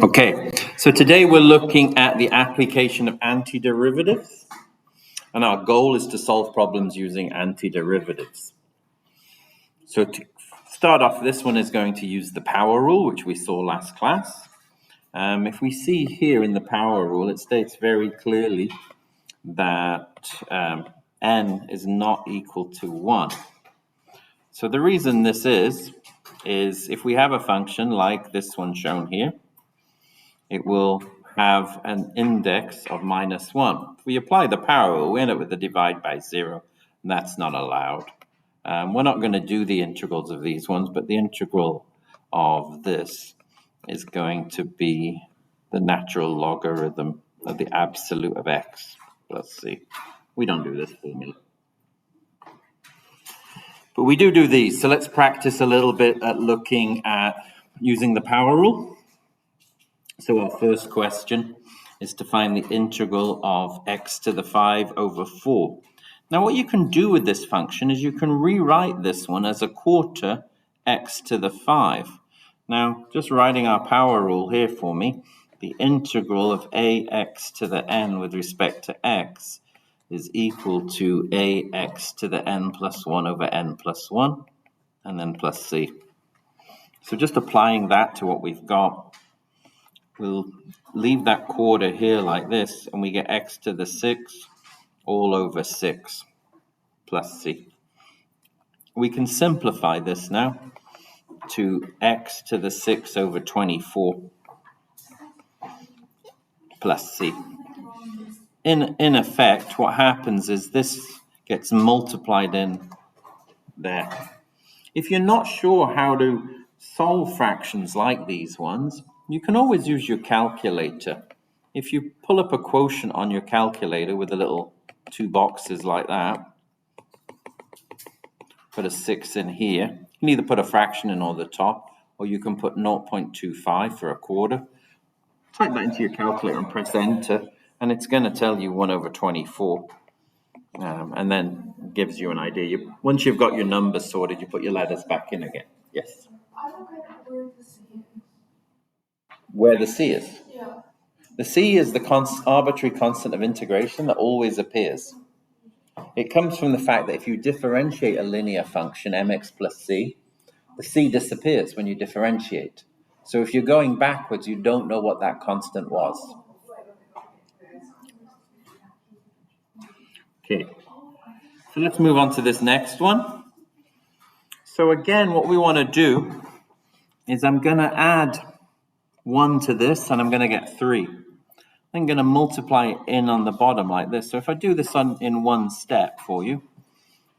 Okay, so today we're looking at the application of antiderivatives, and our goal is to solve problems using antiderivatives. So to start off, this one is going to use the power rule, which we saw last class. If we see here in the power rule, it states very clearly that n is not equal to 1. So the reason this is if we have a function like this one shown here, it will have an index of -1. If we apply the power rule, we end up with a divide by 0, and that's not allowed. We're not going to do the integrals of these ones, but the integral of this is going to be the natural logarithm of the absolute of x plus c. We don't do this formula, but we do these. So let's practice a little bit at looking at using the power rule. So our first question is to find the integral of x to the 5 over 4. Now what you can do with this function is you can rewrite this one as a quarter x to the 5. Now just writing our power rule here for me, the integral of ax to the n with respect to x is equal to ax to the n plus 1 over n plus 1 and then plus c. So just applying that to what we've got, we'll leave that quarter here like this, and we get x to the 6 all over 6 plus c. We can simplify this now to x to the 6 over 24 plus c. In effect, what happens is this gets multiplied in there. If you're not sure how to solve fractions like these ones, you can always use your calculator. If you pull up a quotient on your calculator with the little 2 boxes like that, put a 6 in here. You can either put a fraction in on the top, or you can put 0.25 for a quarter. Type that into your calculator and press enter, and it's going to tell you 1 over 24. And then gives you an idea. Once you've got your numbers sorted, you put your letters back in again. Yes? I don't get where the C is. Where the C is? Yeah. The C is the arbitrary constant of integration that always appears. It comes from the fact that if you differentiate a linear function, mx plus c, the c disappears when you differentiate. So if you're going backwards, you don't know what that constant was. Okay, so let's move on to this next one. So again, what we want to do is I'm going to add 1 to this, and I'm going to get 3. I'm going to multiply it in on the bottom like this. So if I do this in one step for you,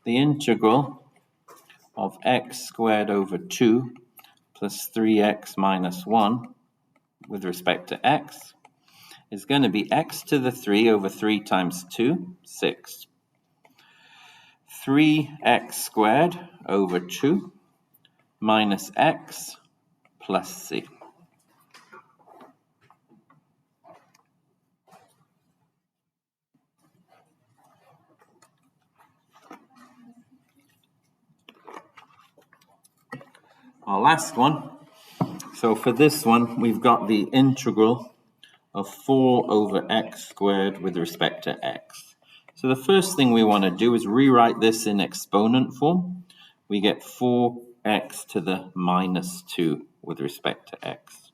the integral of x squared over 2 plus 3x minus 1 with respect to x is going to be x to the 3 over 3 times 2, 6. 3x squared over 2 minus x plus c. Our last one. So for this one, we've got the integral of 4 over x squared with respect to x. So the first thing we want to do is rewrite this in exponent form. We get 4x to the minus 2 with respect to x.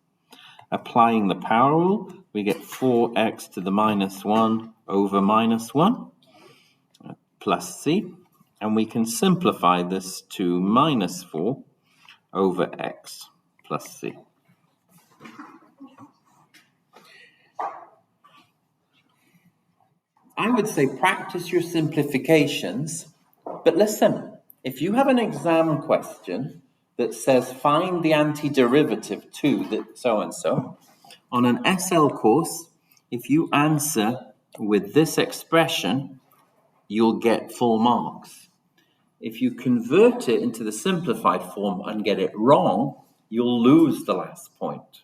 Applying the power rule, we get 4x to the minus 1 over minus 1 plus c. And we can simplify this to minus 4 over x plus c. I would say practice your simplifications, but listen, if you have an exam question that says find the antiderivative to that so-and-so, on an SL course, if you answer with this expression, you'll get full marks. If you convert it into the simplified form and get it wrong, you'll lose the last point.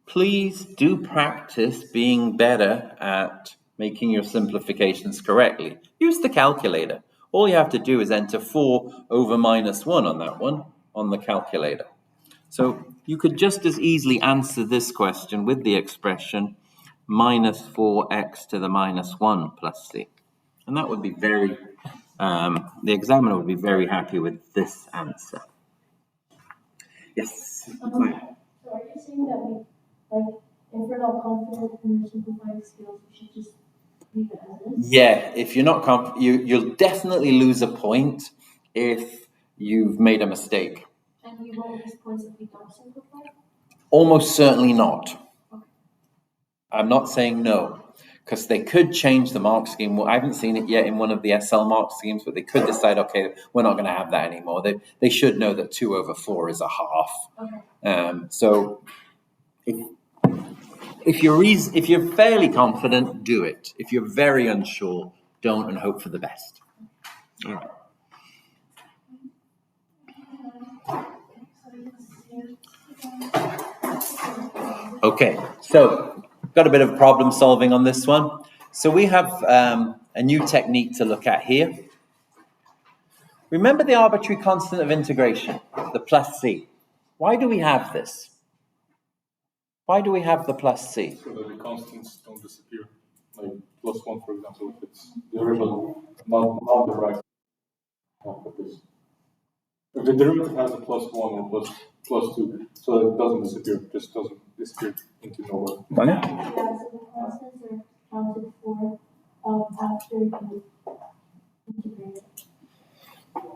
Please do practice being better at making your simplifications correctly. Use the calculator. All you have to do is enter 4 over minus 1 on that one on the calculator. So you could just as easily answer this question with the expression minus 4x to the minus 1 plus c. And that would be very, the examiner would be very happy with this answer. Yes? So are you saying that we, like, if we're not confident in our simplifying skills, we should just leave it as is? Yeah, if you're not you'll definitely lose a point if you've made a mistake. And we won't lose points if we don't simplify? Almost certainly not. Okay. I'm not saying no, because they could change the mark scheme. Well, I haven't seen it yet in one of the SL mark schemes, but they could decide, okay, we're not going to have that anymore. They should know that 2 over 4 is a half. Okay. So if you're fairly confident, do it. If you're very unsure, don't, and hope for the best. All right. Okay, so got a bit of problem solving on this one. So we have a new technique to look at here. Remember the arbitrary constant of integration, the plus c. Why do we have this? Why do we have the plus c? So that the constants don't disappear. Like plus 1, for example, if it's derivative, not the right half of this. If the derivative has a plus 1 or plus 2, so it doesn't disappear, it just doesn't disappear into nowhere. Yeah, so the constants are counted for after you integrate it.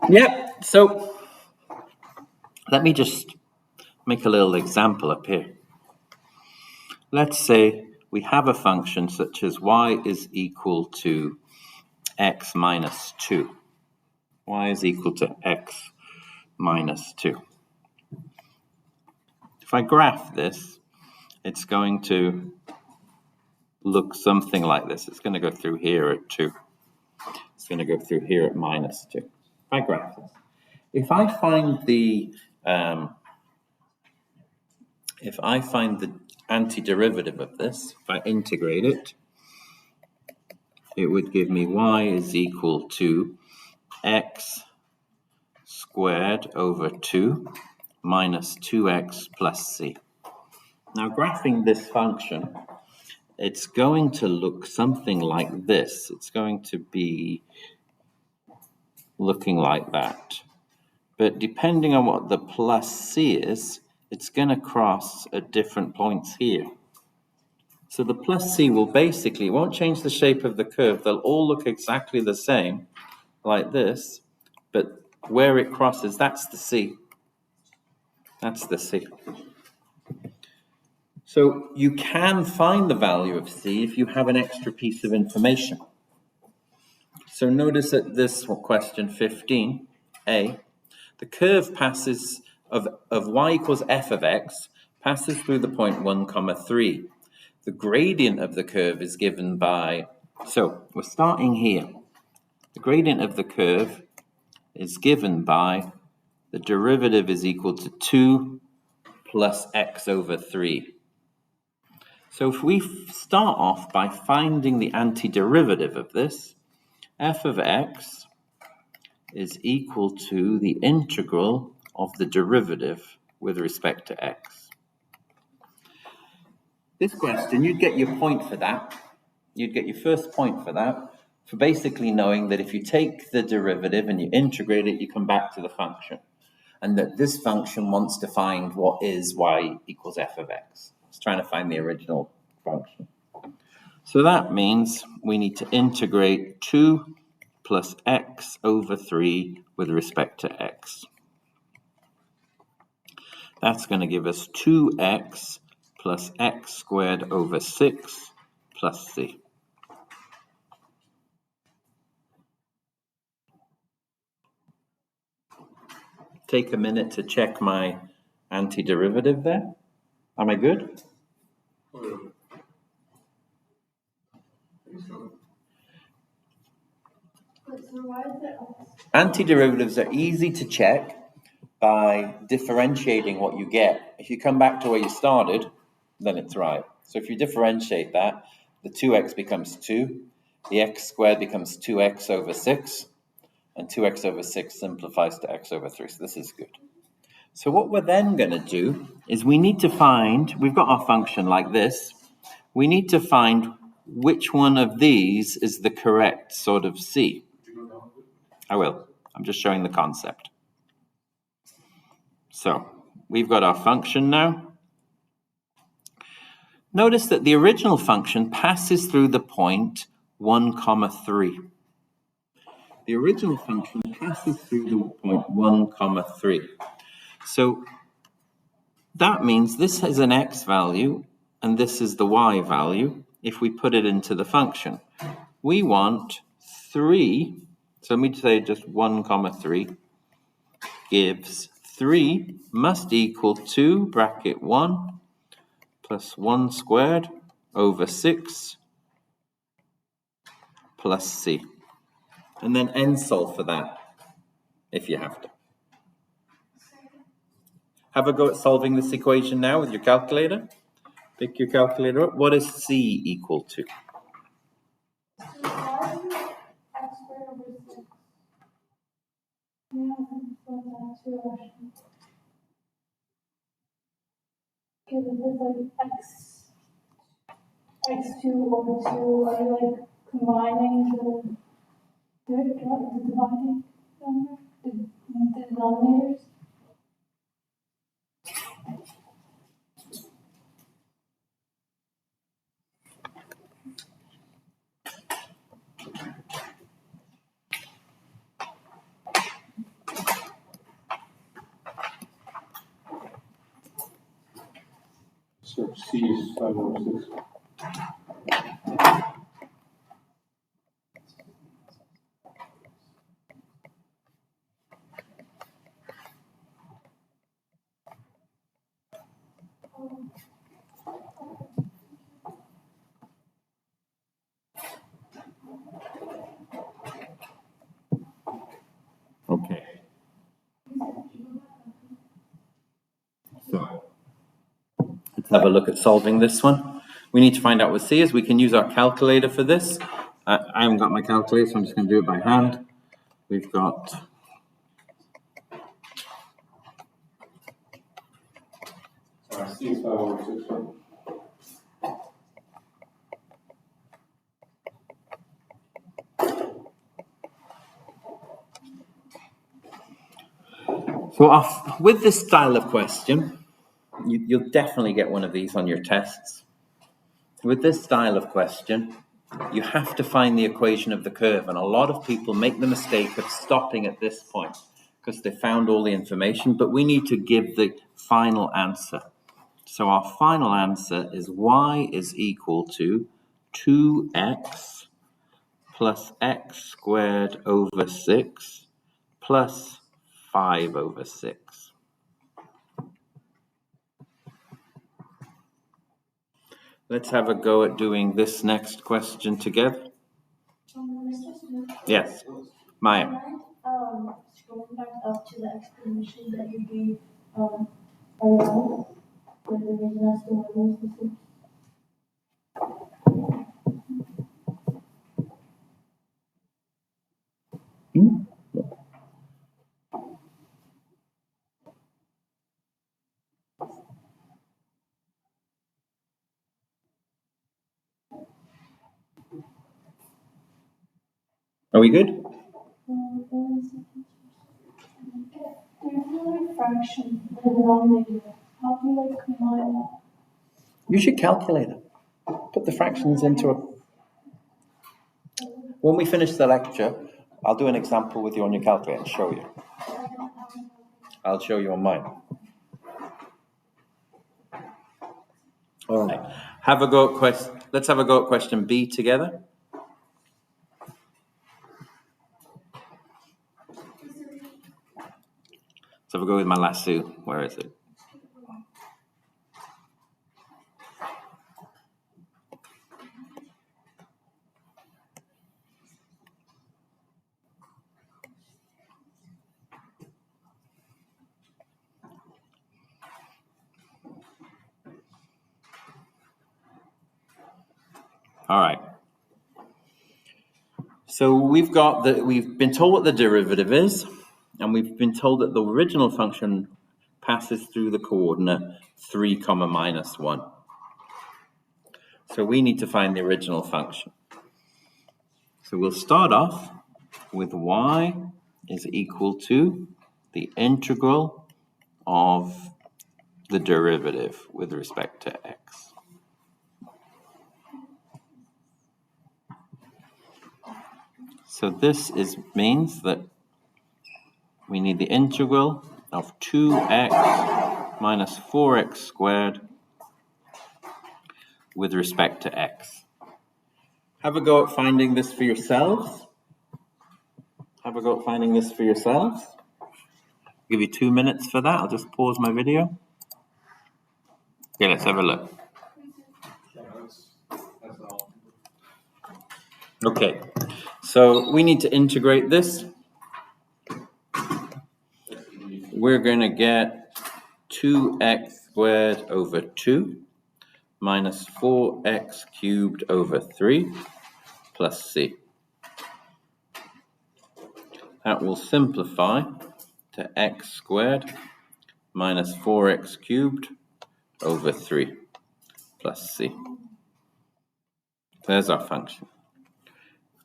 Yep, so let me just make a little example up here. Let's say we have a function such as y is equal to x minus 2. Y is equal to x minus 2. If I graph this, it's going to look something like this. It's going to go through here at 2. It's going to go through here at minus 2. If I graph this. If I find the antiderivative of this, if I integrate it, it would give me y is equal to x squared over 2 minus 2x plus c. Now, graphing this function, it's going to look something like this. It's going to be looking like that. But depending on what the plus c is, it's going to cross at different points here. So the plus c will basically, won't change the shape of the curve. They'll all look exactly the same, like this. But where it crosses, that's the c. That's the c. So you can find the value of c if you have an extra piece of information. So notice at this question 15a, the curve passes of y equals f of x passes through the point 1, 3. The gradient of the curve is given by, so we're starting here. The gradient of the curve is given by the derivative is equal to 2 plus x over 3. So if we start off by finding the antiderivative of this, f of x is equal to the integral of the derivative with respect to x. This question, you'd get your point for that. You'd get your first point for that, for basically knowing that if you take the derivative and you integrate it, you come back to the function. And that this function wants to find what is y equals f of x. It's trying to find the original function. So that means we need to integrate 2 plus x over 3 with respect to x. That's going to give us 2x plus x squared over 6 plus c. Take a minute to check my antiderivative there. Am I good? Antiderivatives are easy to check by differentiating what you get. If you come back to where you started, then it's right. So if you differentiate that, the 2x becomes 2, the x squared becomes 2x over 6, and 2x over 6 simplifies to x over 3. So this is good. So what we're then going to do is we need to find, we've got our function like this, we need to find which one of these is the correct sort of C. I will. I'm just showing the concept. So we've got our function now. Notice that the original function passes through the point 1, 3. The original function passes through the point 1, 3. So that means this is an x value and this is the y value if we put it into the function. We want 3, so let me say just 1, 3 gives 3 must equal 2 bracket 1 plus 1 squared over 6 plus c. And then end solve for that if you have to. Have a go at solving this equation now with your calculator. Pick your calculator up. What is c equal to? X2 over 2, are you like combining the dividing number, the denominators? So C is 5 over 6. Okay. So let's have a look at solving this one. We need to find out what c is. We can use our calculator for this. I haven't got my calculator, so I'm just going to do it by hand. We've got C is 5 over 6, right? so with this style of question, you'll definitely get one of these on your tests. With this style of question, you have to find the equation of the curve, and a lot of people make the mistake of stopping at this point because they found all the information, but we need to give the final answer. So our final answer is y is equal to 2x plus x squared over 6 plus 5 over 6. Let's have a go at doing this next question together. Yes, Maya. Scrolling back up to the explanation that you gave earlier, where the reason as to why was the six. Are we good? There's no fraction in the denominator. How do you like combine that? Use your calculator. Put the fractions into a... When we finish the lecture, I'll do an example with you on your calculator and show you. I'll show you on mine. All right. Let's have a go at question B together. Let's have a go with my lasso. Where is it? All right. So we've been told what the derivative is, and we've been told that the original function passes through the coordinate 3, minus 1. So we need to find the original function. So we'll start off with y is equal to the integral of the derivative with respect to x. So this means that we need the integral of 2x minus 4x squared with respect to x. Have a go at finding this for yourselves. I'll give you 2 minutes for that. I'll just pause my video. Okay, let's have a look. Okay, so we need to integrate this. We're going to get 2x squared over 2 minus 4x cubed over 3 plus c. That will simplify to x squared minus 4x cubed over 3 plus c. There's our function.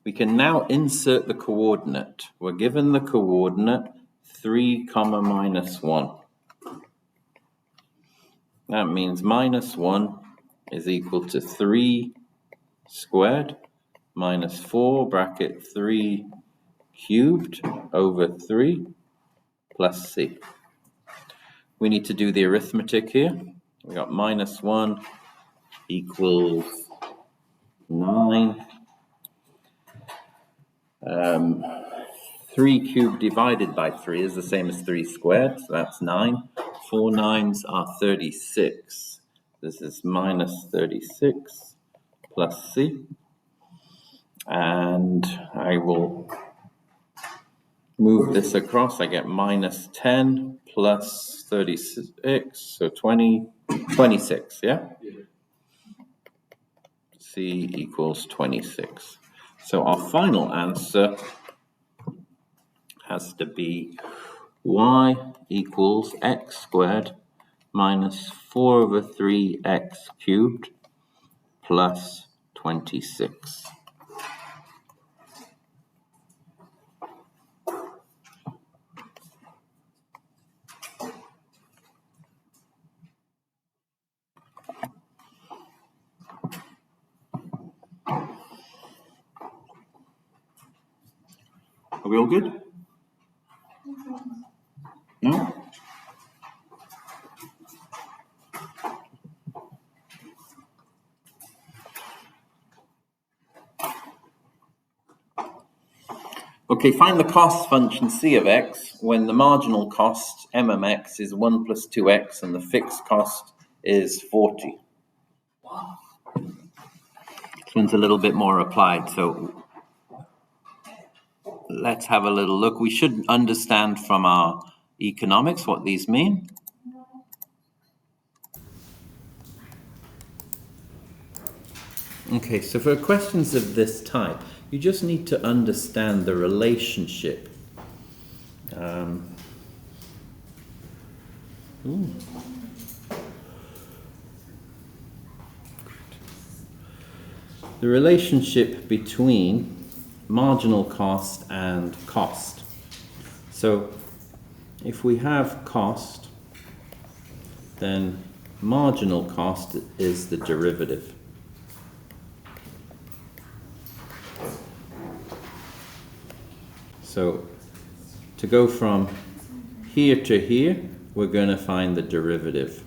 We can now insert the coordinate. We're given the coordinate 3, minus 1. That means minus 1 is equal to 3 squared minus 4 bracket 3 cubed over 3 plus c. We need to do the arithmetic here. We got minus 1 equals 9. 3 cubed divided by 3 is the same as 3 squared, so that's 9. 4 9s are 36. This is minus 36 plus c. And I will move this across. I get minus 10 plus 36, so 26, yeah? C equals 26. So our final answer has to be y equals x squared minus 4 over 3x cubed plus 26. Are we all good? No? Okay, find the cost function c of x when the marginal cost mmx is 1 plus 2x and the fixed cost is 40. This one's a little bit more applied, so let's have a little look. We should understand from our economics what these mean. Okay, so for questions of this type, you just need to understand the relationship. The relationship between marginal cost and cost. So if we have cost, then marginal cost is the derivative. So to go from here to here, we're going to find the derivative.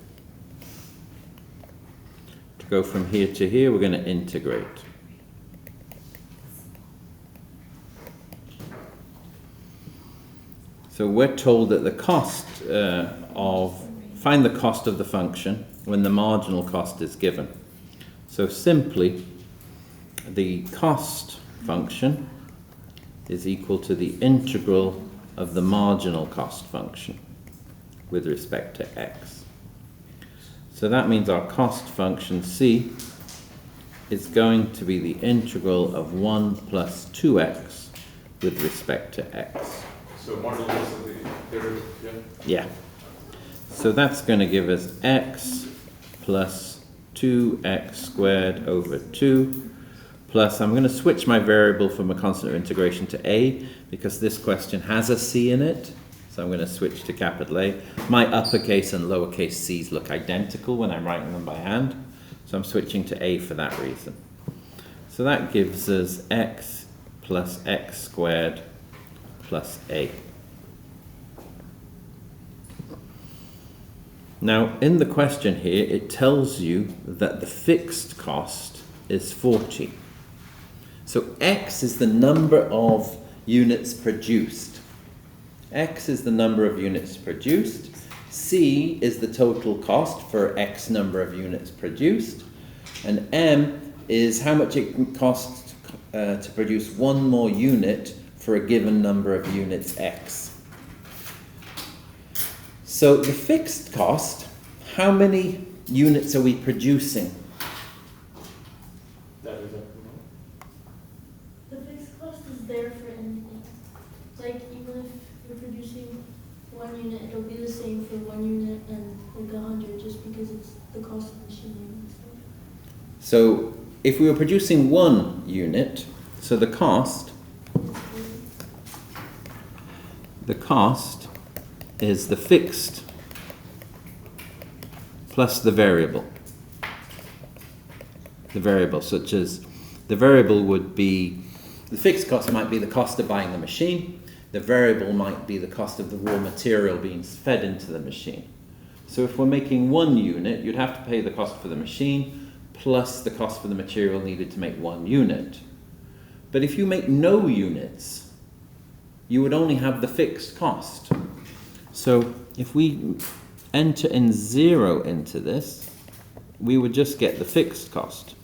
To go from here to here, we're going to integrate. So we're told that the cost find the cost of the function when the marginal cost is given. So simply, the cost function is equal to the integral of the marginal cost function with respect to x. So that means our cost function c is going to be the integral of 1 plus 2x with respect to x. So marginal cost of the derivative, yeah? Yeah. So that's going to give us x plus 2x squared over 2 plus, I'm going to switch my variable from a constant of integration to a, because this question has a c in it. So I'm going to switch to capital A. My uppercase and lowercase c's look identical when I'm writing them by hand. So I'm switching to a for that reason. So that gives us x plus x squared plus a. Now, in the question here, it tells you that the fixed cost is 40. So x is the number of units produced. X is the number of units produced. C is the total cost for x number of units produced. And M is how much it costs to produce one more unit for a given number of units x. So the fixed cost, how many units are we producing? That is The fixed cost is there for anything. It's like even if you're producing 1 unit, it'll be the same for 1 unit and like 100, just because it's the cost of machinery and stuff. So if we were producing 1 unit, so the cost is the fixed plus the variable. The variable, such as the variable would be, the fixed cost might be the cost of buying the machine, the variable might be the cost of the raw material being fed into the machine. So if we're making 1 unit, you'd have to pay the cost for the machine plus the cost for the material needed to make 1 unit. But if you make no units, you would only have the fixed cost. So if we enter in 0 into this, we would just get the fixed cost,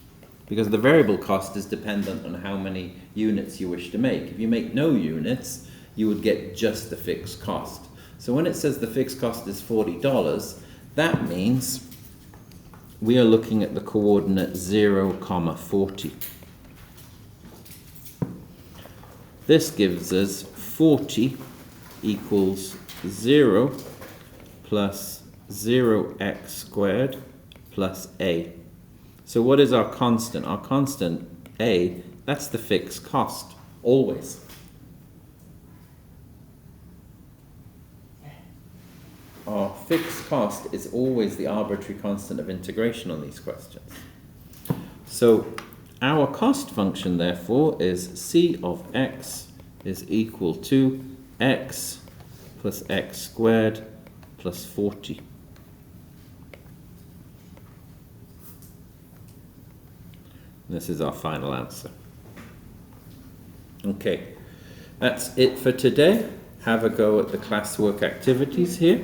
because the variable cost is dependent on how many units you wish to make. If you make no units, you would get just the fixed cost. So when it says the fixed cost is $40, that means we are looking at the coordinate 0, 40. This gives us 40 equals 0 plus 0x squared plus a. So what is our constant? Our constant, a, that's the fixed cost, always. Our fixed cost is always the arbitrary constant of integration on these questions. So our cost function, therefore, is c of x is equal to x plus x squared plus 40. This is our final answer. Okay, that's it for today. Have a go at the classwork activities here.